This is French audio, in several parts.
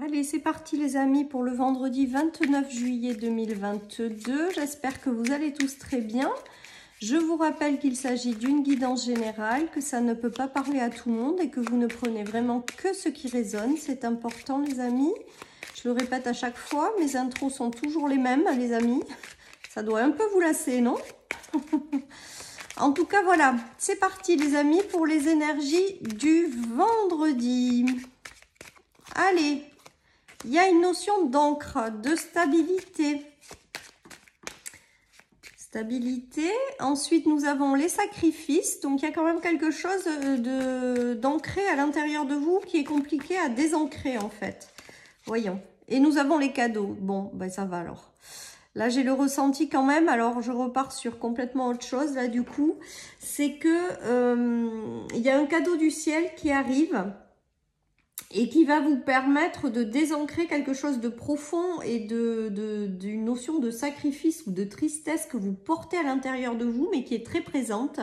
Allez, c'est parti les amis pour le vendredi 29 juillet 2022. J'espère que vous allez tous très bien. Je vous rappelle qu'il s'agit d'une guidance générale, que ça ne peut pas parler à tout le monde et que vous ne prenez vraiment que ce qui résonne. C'est important les amis. Je le répète à chaque fois, mes intros sont toujours les mêmes les amis. Ça doit un peu vous lasser, non? En tout cas, voilà, c'est parti les amis pour les énergies du vendredi. Allez, il y a une notion d'encre, de stabilité. Stabilité. Ensuite, nous avons les sacrifices. Donc, il y a quand même quelque chose d'ancré à l'intérieur de vous qui est compliqué à désancrer en fait. Voyons. Et nous avons les cadeaux. Bon, ben ça va alors. Là, j'ai le ressenti quand même. Alors, je repars sur complètement autre chose. Là, du coup, c'est que il y a un cadeau du ciel qui arrive et qui va vous permettre de désancrer quelque chose de profond et d'une notion de sacrifice ou de tristesse que vous portez à l'intérieur de vous, mais qui est très présente.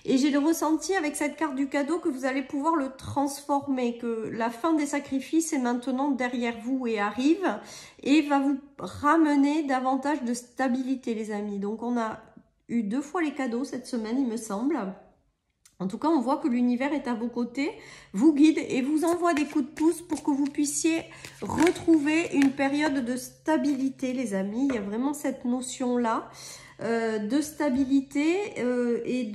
Et j'ai le ressenti avec cette carte du cadeau que vous allez pouvoir le transformer, que la fin des sacrifices est maintenant derrière vous et arrive et va vous ramener davantage de stabilité les amis. Donc on a eu 2 fois les cadeaux cette semaine il me semble. En tout cas, on voit que l'univers est à vos côtés, vous guide et vous envoie des coups de pouce pour que vous puissiez retrouver une période de stabilité, les amis. Il y a vraiment cette notion-là de stabilité et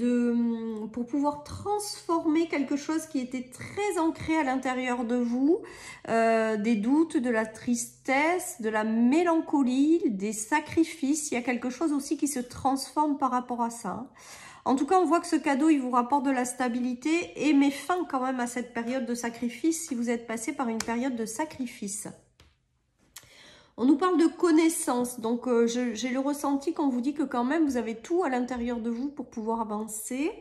pour pouvoir transformer quelque chose qui était très ancré à l'intérieur de vous, des doutes, de la tristesse, de la mélancolie, des sacrifices. Il y a quelque chose aussi qui se transforme par rapport à ça. En tout cas, on voit que ce cadeau, il vous rapporte de la stabilité et met fin quand même à cette période de sacrifice si vous êtes passé par une période de sacrifice. On nous parle de connaissance, donc j'ai le ressenti qu'on vous dit que quand même, vous avez tout à l'intérieur de vous pour pouvoir avancer.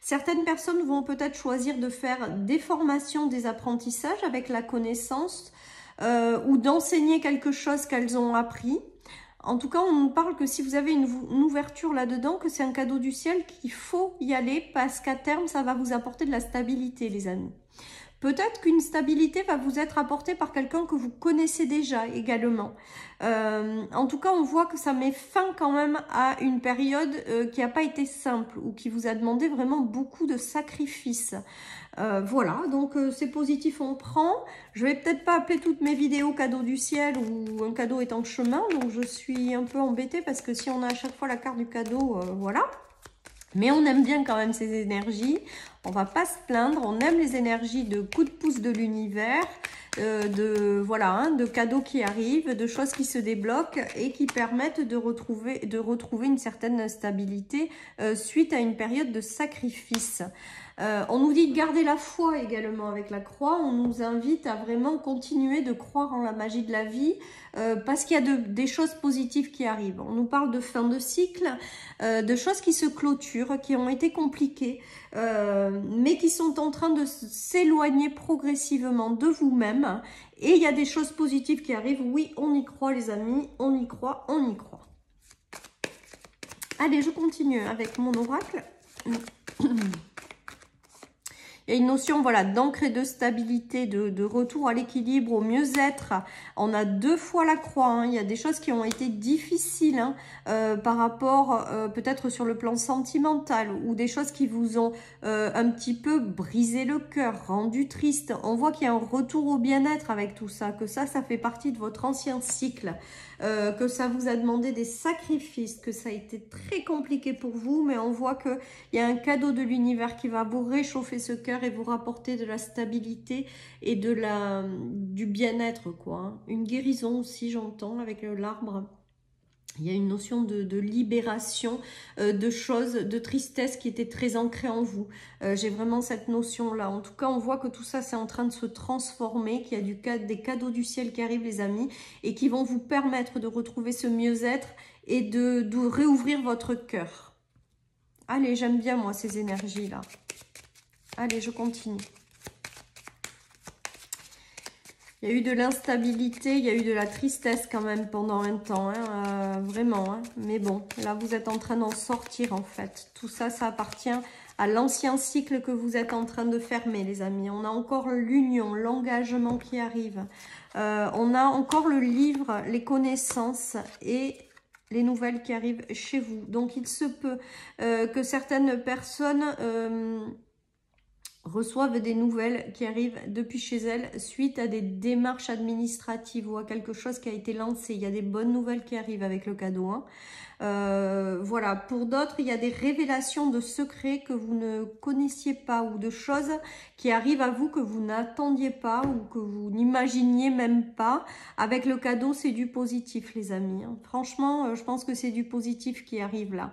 Certaines personnes vont peut-être choisir de faire des formations, des apprentissages avec la connaissance ou d'enseigner quelque chose qu'elles ont appris. En tout cas, on nous parle que si vous avez une ouverture là-dedans, que c'est un cadeau du ciel, qu'il faut y aller parce qu'à terme, ça va vous apporter de la stabilité, les amis. Peut-être qu'une stabilité va vous être apportée par quelqu'un que vous connaissez déjà également. En tout cas, on voit que ça met fin quand même à une période qui n'a pas été simple ou qui vous a demandé vraiment beaucoup de sacrifices. Voilà, donc c'est positif, on prend. Je vais peut-être pas appeler toutes mes vidéos cadeau du ciel ou un cadeau est en chemin, donc je suis un peu embêtée parce que si on a à chaque fois la carte du cadeau, voilà. Mais on aime bien quand même ces énergies, on va pas se plaindre, on aime les énergies de coups de pouce de l'univers, voilà, hein, de cadeaux qui arrivent, de choses qui se débloquent et qui permettent de retrouver une certaine stabilité suite à une période de sacrifice. On nous dit de garder la foi également avec la croix. On nous invite à vraiment continuer de croire en la magie de la vie parce qu'il y a des choses positives qui arrivent. On nous parle de fin de cycle, de choses qui se clôturent, qui ont été compliquées, mais qui sont en train de s'éloigner progressivement de vous-même. Et il y a des choses positives qui arrivent. Oui, on y croit les amis, on y croit, on y croit. Allez, je continue avec mon oracle. Il y a une notion voilà, d'ancre et de stabilité, de retour à l'équilibre, au mieux-être. On a 2 fois la croix. Hein. Il y a des choses qui ont été difficiles hein, par rapport peut-être sur le plan sentimental ou des choses qui vous ont un petit peu brisé le cœur, rendu triste. On voit qu'il y a un retour au bien-être avec tout ça, que ça fait partie de votre ancien cycle. Que ça vous a demandé des sacrifices, que ça a été très compliqué pour vous, mais on voit qu'il y a un cadeau de l'univers qui va vous réchauffer ce cœur et vous rapporter de la stabilité et du bien-être, quoi. Hein. Une guérison aussi, j'entends, avec l'arbre. Il y a une notion de libération de choses, de tristesse qui était très ancrée en vous. J'ai vraiment cette notion-là. En tout cas, on voit que tout ça, c'est en train de se transformer, qu'il y a des cadeaux du ciel qui arrivent, les amis, et qui vont vous permettre de retrouver ce mieux-être et de réouvrir votre cœur. Allez, j'aime bien, moi, ces énergies-là. Allez, je continue. Il y a eu de l'instabilité, il y a eu de la tristesse quand même pendant un temps, hein, vraiment. Hein. Mais bon, là, vous êtes en train d'en sortir en fait. Tout ça, ça appartient à l'ancien cycle que vous êtes en train de fermer, les amis. On a encore l'union, l'engagement qui arrive. On a encore le livre, les connaissances et les nouvelles qui arrivent chez vous. Donc, il se peut que certaines personnes reçoivent des nouvelles qui arrivent depuis chez elles suite à des démarches administratives ou à quelque chose qui a été lancé. Il y a des bonnes nouvelles qui arrivent avec le cadeau, hein. Voilà, pour d'autres, il y a des révélations de secrets que vous ne connaissiez pas ou de choses qui arrivent à vous que vous n'attendiez pas ou que vous n'imaginiez même pas. Avec le cadeau, c'est du positif, les amis, hein. Franchement, je pense que c'est du positif qui arrive là.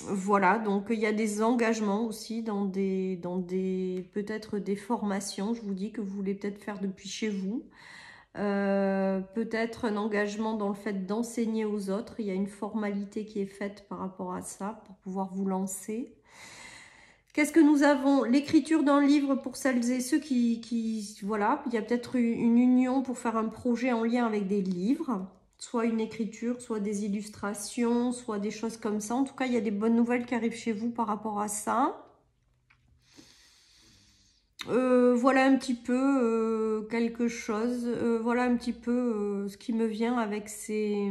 Voilà, donc il y a des engagements aussi dans des peut-être des formations, je vous dis, que vous voulez peut-être faire depuis chez vous. Peut-être un engagement dans le fait d'enseigner aux autres. Il y a une formalité qui est faite par rapport à ça pour pouvoir vous lancer. Qu'est-ce que nous avons? L'écriture d'un livre pour celles et ceux qui voilà, il y a peut-être une union pour faire un projet en lien avec des livres. Soit une écriture, soit des illustrations, soit des choses comme ça. En tout cas, il y a des bonnes nouvelles qui arrivent chez vous par rapport à ça. Voilà un petit peu quelque chose. Voilà un petit peu ce qui me vient avec ces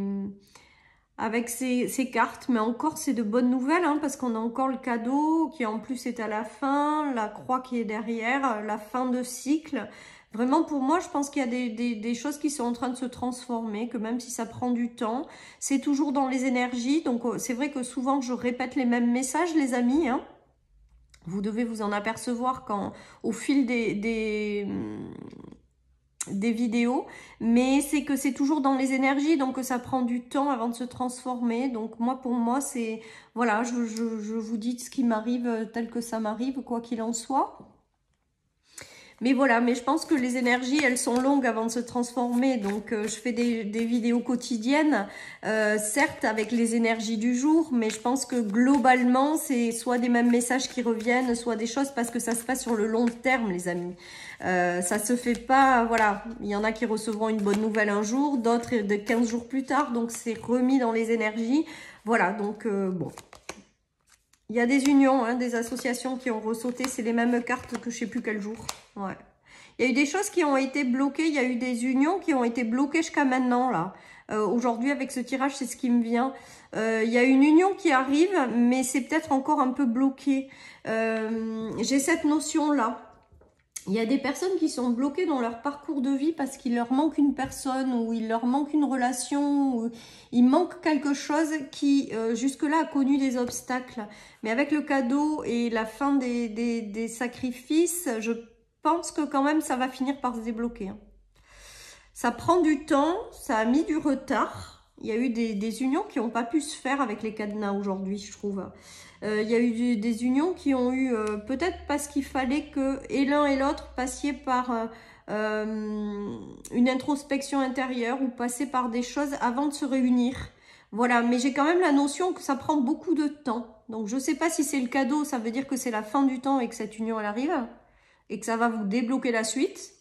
cartes. Mais encore, c'est de bonnes nouvelles, hein, parce qu'on a encore le cadeau qui en plus est à la fin, la croix qui est derrière, la fin de cycle. Vraiment, pour moi, je pense qu'il y a des choses qui sont en train de se transformer, que même si ça prend du temps, c'est toujours dans les énergies. Donc, c'est vrai que souvent, je répète les mêmes messages, les amis, hein. Vous devez vous en apercevoir quand, au fil des vidéos, mais c'est que c'est toujours dans les énergies, donc ça prend du temps avant de se transformer. Donc moi, pour moi, c'est, voilà, je vous dis ce qui m'arrive tel que ça m'arrive, quoi qu'il en soit. Mais voilà, mais je pense que les énergies, elles sont longues avant de se transformer. Donc, je fais des vidéos quotidiennes, certes avec les énergies du jour, mais je pense que globalement, c'est soit des mêmes messages qui reviennent, soit des choses parce que ça se passe sur le long terme, les amis. Ça se fait pas, voilà, il y en a qui recevront une bonne nouvelle un jour, d'autres de 15 jours plus tard, donc c'est remis dans les énergies. Voilà, donc bon. Il y a des unions, hein, des associations qui ont ressauté. C'est les mêmes cartes que je ne sais plus quel jour. Ouais. Il y a eu des choses qui ont été bloquées. Il y a eu des unions qui ont été bloquées jusqu'à maintenant, là. Aujourd'hui, avec ce tirage, c'est ce qui me vient. Il y a une union qui arrive, mais c'est peut-être encore un peu bloqué. J'ai cette notion-là. Il y a des personnes qui sont bloquées dans leur parcours de vie parce qu'il leur manque une personne ou il leur manque une relation ou il manque quelque chose qui jusque-là a connu des obstacles. Mais avec le cadeau et la fin des sacrifices, je pense que quand même ça va finir par se débloquer, hein. Ça prend du temps, ça a mis du retard. Il y a eu des unions qui n'ont pas pu se faire avec les cadenas aujourd'hui, je trouve. Il y a eu des unions qui ont eu, peut-être parce qu'il fallait que et l'un et l'autre passiez par une introspection intérieure ou passer par des choses avant de se réunir. Voilà, mais j'ai quand même la notion que ça prend beaucoup de temps. Donc, je ne sais pas si c'est le cadeau, ça veut dire que c'est la fin du temps et que cette union, elle arrive. Et que ça va vous débloquer la suite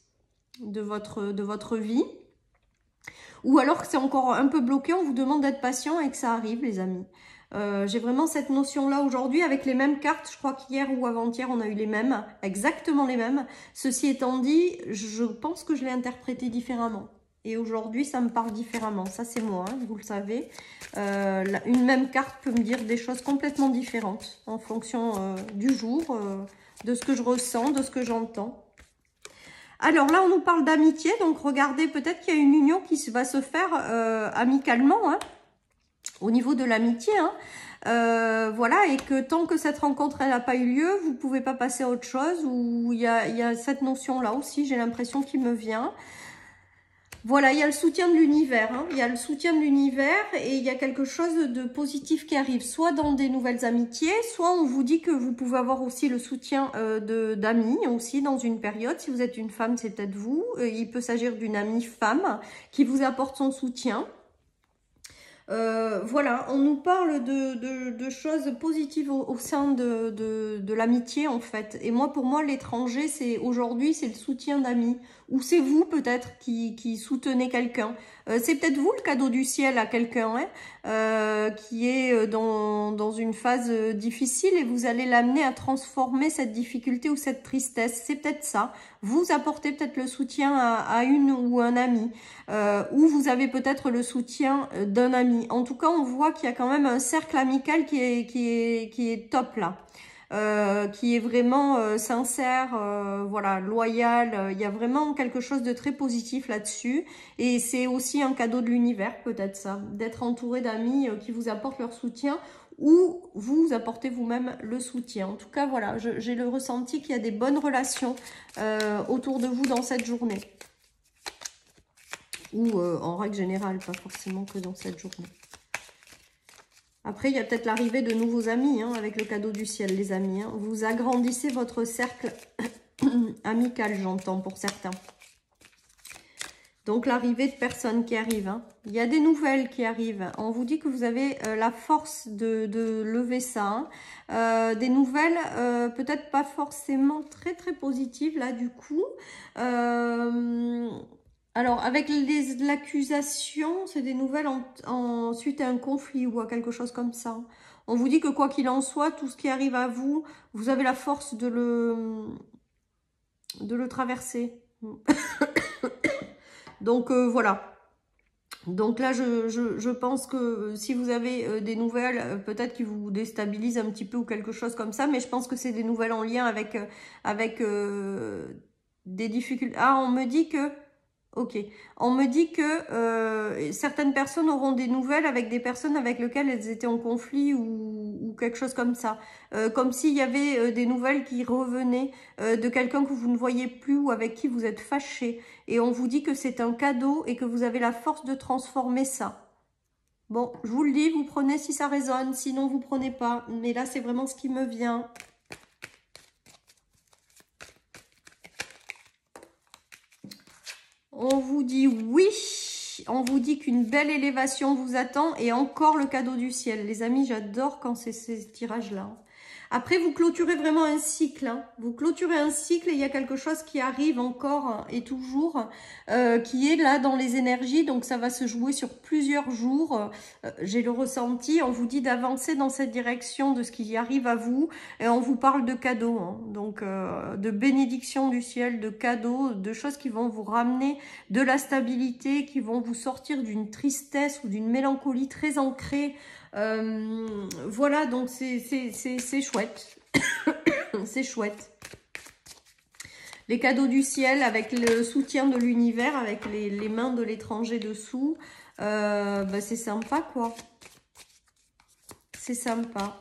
de votre vie. Ou alors que c'est encore un peu bloqué, on vous demande d'être patient et que ça arrive, les amis. J'ai vraiment cette notion-là aujourd'hui avec les mêmes cartes. Je crois qu'hier ou avant-hier, on a eu les mêmes, exactement les mêmes. Ceci étant dit, je pense que je l'ai interprété différemment. Et aujourd'hui, ça me parle différemment. Ça, c'est moi, hein, vous le savez. Une même carte peut me dire des choses complètement différentes en fonction du jour, de ce que je ressens, de ce que j'entends. Alors là, on nous parle d'amitié. Donc, regardez, peut-être qu'il y a une union qui va se faire amicalement, hein. Au niveau de l'amitié, hein, voilà, et que tant que cette rencontre n'a pas eu lieu, vous ne pouvez pas passer à autre chose, ou il y a cette notion-là aussi, j'ai l'impression qu'il me vient. Voilà, il y a le soutien de l'univers, hein, il y a le soutien de l'univers et il y a quelque chose de positif qui arrive, soit dans des nouvelles amitiés, soit on vous dit que vous pouvez avoir aussi le soutien d'amis aussi dans une période. Si vous êtes une femme, c'est peut-être vous, il peut s'agir d'une amie femme qui vous apporte son soutien. Voilà, on nous parle de choses positives au sein de l'amitié en fait. Et moi, pour moi, l'étranger, c'est aujourd'hui, c'est le soutien d'amis. Ou c'est vous peut-être qui soutenez quelqu'un. C'est peut-être vous le cadeau du ciel à quelqu'un, hein, qui est dans une phase difficile et vous allez l'amener à transformer cette difficulté ou cette tristesse. C'est peut-être ça. Vous apportez peut-être le soutien à une ou un ami, ou vous avez peut-être le soutien d'un ami. En tout cas, on voit qu'il y a quand même un cercle amical qui est top là. Qui est vraiment sincère, voilà, loyal. Il y a vraiment quelque chose de très positif là-dessus. Et c'est aussi un cadeau de l'univers, peut-être ça, d'être entouré d'amis qui vous apportent leur soutien ou vous apportez vous-même le soutien. En tout cas, voilà, j'ai le ressenti qu'il y a des bonnes relations autour de vous dans cette journée. Ou en règle générale, pas forcément que dans cette journée. Après, il y a peut-être l'arrivée de nouveaux amis, hein, avec le cadeau du ciel, les amis. Hein. Vous agrandissez votre cercle amical, j'entends, pour certains. Donc, l'arrivée de personnes qui arrivent. Hein. Il y a des nouvelles qui arrivent. On vous dit que vous avez la force de lever ça. Hein. Des nouvelles, peut-être pas forcément très, très positives, là, du coup. Alors, avec l'accusation, c'est des nouvelles suite à un conflit ou à quelque chose comme ça. On vous dit que quoi qu'il en soit, tout ce qui arrive à vous, vous avez la force de le traverser. Donc, voilà. Donc là, je pense que si vous avez des nouvelles, peut-être qui vous déstabilisent un petit peu ou quelque chose comme ça, mais je pense que c'est des nouvelles en lien avec des difficultés. Ah, on me dit que... Ok. On me dit que certaines personnes auront des nouvelles avec des personnes avec lesquelles elles étaient en conflit ou quelque chose comme ça. Comme s'il y avait des nouvelles qui revenaient de quelqu'un que vous ne voyez plus ou avec qui vous êtes fâché. Et on vous dit que c'est un cadeau et que vous avez la force de transformer ça. Bon, je vous le dis, vous prenez si ça résonne, sinon vous prenez pas. Mais là, c'est vraiment ce qui me vient. On vous dit oui, on vous dit qu'une belle élévation vous attend et encore le cadeau du ciel. Les amis, j'adore quand c'est ces tirages-là. Après, vous clôturez vraiment un cycle. Hein. Vous clôturez un cycle et il y a quelque chose qui arrive encore et toujours, qui est là dans les énergies. Donc, ça va se jouer sur plusieurs jours. J'ai le ressenti. On vous dit d'avancer dans cette direction de ce qui arrive à vous. Et on vous parle de cadeaux. Hein. Donc, de bénédiction du ciel, de cadeaux, de choses qui vont vous ramener de la stabilité, qui vont vous sortir d'une tristesse ou d'une mélancolie très ancrée. Voilà, donc c'est chouette. C'est chouette. Les cadeaux du ciel avec le soutien de l'univers, avec les mains de l'étranger dessous. Bah c'est sympa, quoi. C'est sympa.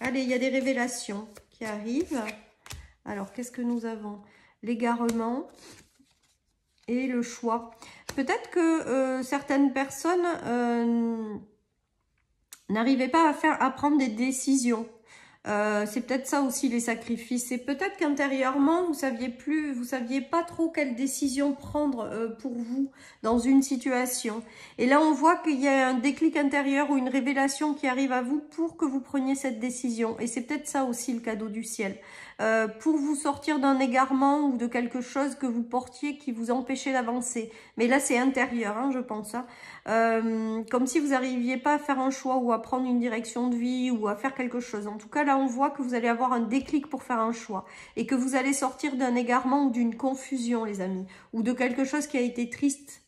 Allez, il y a des révélations qui arrivent. Alors, qu'est-ce que nous avons? L'égarement et le choix. Peut-être que certaines personnes n'arrivaient pas à prendre des décisions. C'est peut-être ça aussi les sacrifices. C'est peut-être qu'intérieurement vous saviez pas trop quelle décision prendre pour vous dans une situation. Et là on voit qu'il y a un déclic intérieur ou une révélation qui arrive à vous pour que vous preniez cette décision. Et c'est peut-être ça aussi le cadeau du ciel. Pour vous sortir d'un égarement ou de quelque chose que vous portiez qui vous empêchait d'avancer. Mais là c'est intérieur, hein, je pense. Hein. Comme si vous n'arriviez pas à faire un choix ou à prendre une direction de vie ou à faire quelque chose. En tout cas, là, on voit que vous allez avoir un déclic pour faire un choix et que vous allez sortir d'un égarement ou d'une confusion, les amis, ou de quelque chose qui a été triste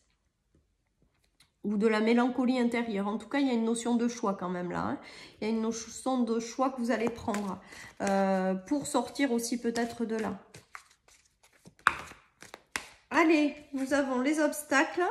ou de la mélancolie intérieure. En tout cas, il y a une notion de choix quand même là. Hein. Il y a une notion de choix que vous allez prendre pour sortir aussi peut-être de là. Allez, nous avons les obstacles.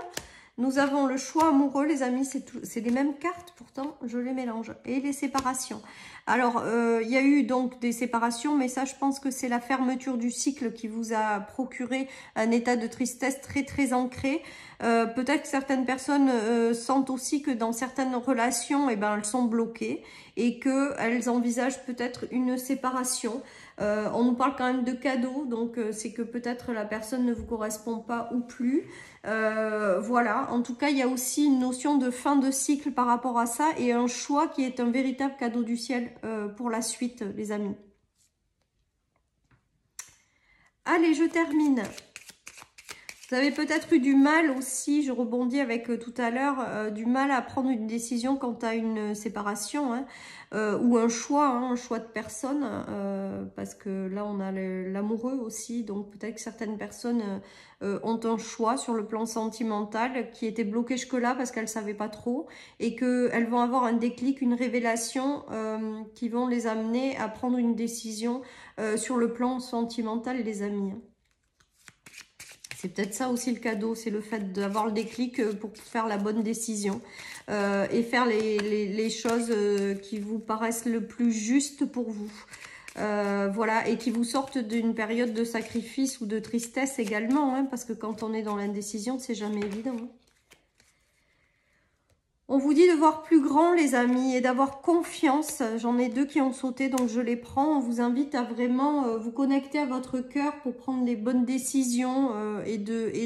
Nous avons le choix amoureux, les amis, c'est les mêmes cartes, pourtant je les mélange. Et les séparations. Alors, il y a eu donc des séparations, mais ça, je pense que c'est la fermeture du cycle qui vous a procuré un état de tristesse très, très ancré. Peut-être que certaines personnes sentent aussi que dans certaines relations, eh ben, elles sont bloquées et qu'elles envisagent peut-être une séparation. On nous parle quand même de cadeaux, donc c'est que peut-être la personne ne vous correspond pas ou plus. Voilà, en tout cas, il y a aussi une notion de fin de cycle par rapport à ça et un choix qui est un véritable cadeau du ciel pour la suite, les amis. Allez, je termine. Vous avez peut-être eu du mal aussi, je rebondis avec tout à l'heure, du mal à prendre une décision quant à une séparation, hein, ou un choix de personne, parce que là on a l'amoureux aussi, donc peut-être que certaines personnes ont un choix sur le plan sentimental qui était bloqué jusque-là parce qu'elles ne savaient pas trop, et qu'elles vont avoir un déclic, une révélation qui vont les amener à prendre une décision sur le plan sentimental, les amis. C'est peut-être ça aussi le cadeau, c'est le fait d'avoir le déclic pour faire la bonne décision et faire les choses qui vous paraissent le plus juste pour vous. Voilà, et qui vous sortent d'une période de sacrifice ou de tristesse également, hein, parce que quand on est dans l'indécision, c'est jamais évident. Hein. On vous dit de voir plus grand, les amis, et d'avoir confiance. J'en ai 2 qui ont sauté, donc je les prends. On vous invite à vraiment vous connecter à votre cœur pour prendre les bonnes décisions et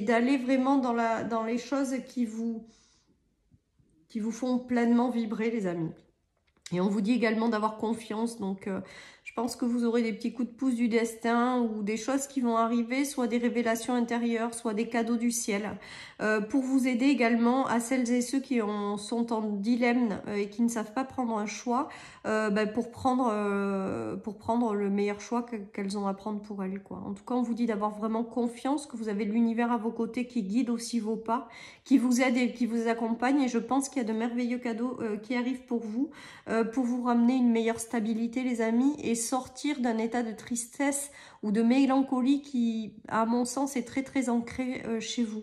d'aller vraiment dans les choses qui vous font pleinement vibrer, les amis. Et on vous dit également d'avoir confiance, donc je pense que vous aurez des petits coups de pouce du destin ou des choses qui vont arriver, soit des révélations intérieures, soit des cadeaux du ciel, pour vous aider également à celles et ceux qui sont en dilemme et qui ne savent pas prendre un choix, pour prendre le meilleur choix qu'elles ont à prendre pour elles, quoi. En tout cas, on vous dit d'avoir vraiment confiance, que vous avez l'univers à vos côtés qui guide aussi vos pas, qui vous aide et qui vous accompagne, et je pense qu'il y a de merveilleux cadeaux qui arrivent pour vous ramener une meilleure stabilité, les amis, et sortir d'un état de tristesse ou de mélancolie qui, à mon sens, est très très ancré chez vous.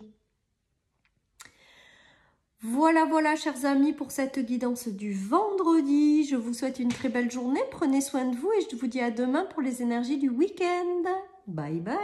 Voilà, voilà, chers amis, pour cette guidance du vendredi. Je vous souhaite une très belle journée. Prenez soin de vous et je vous dis à demain pour les énergies du week-end. Bye bye.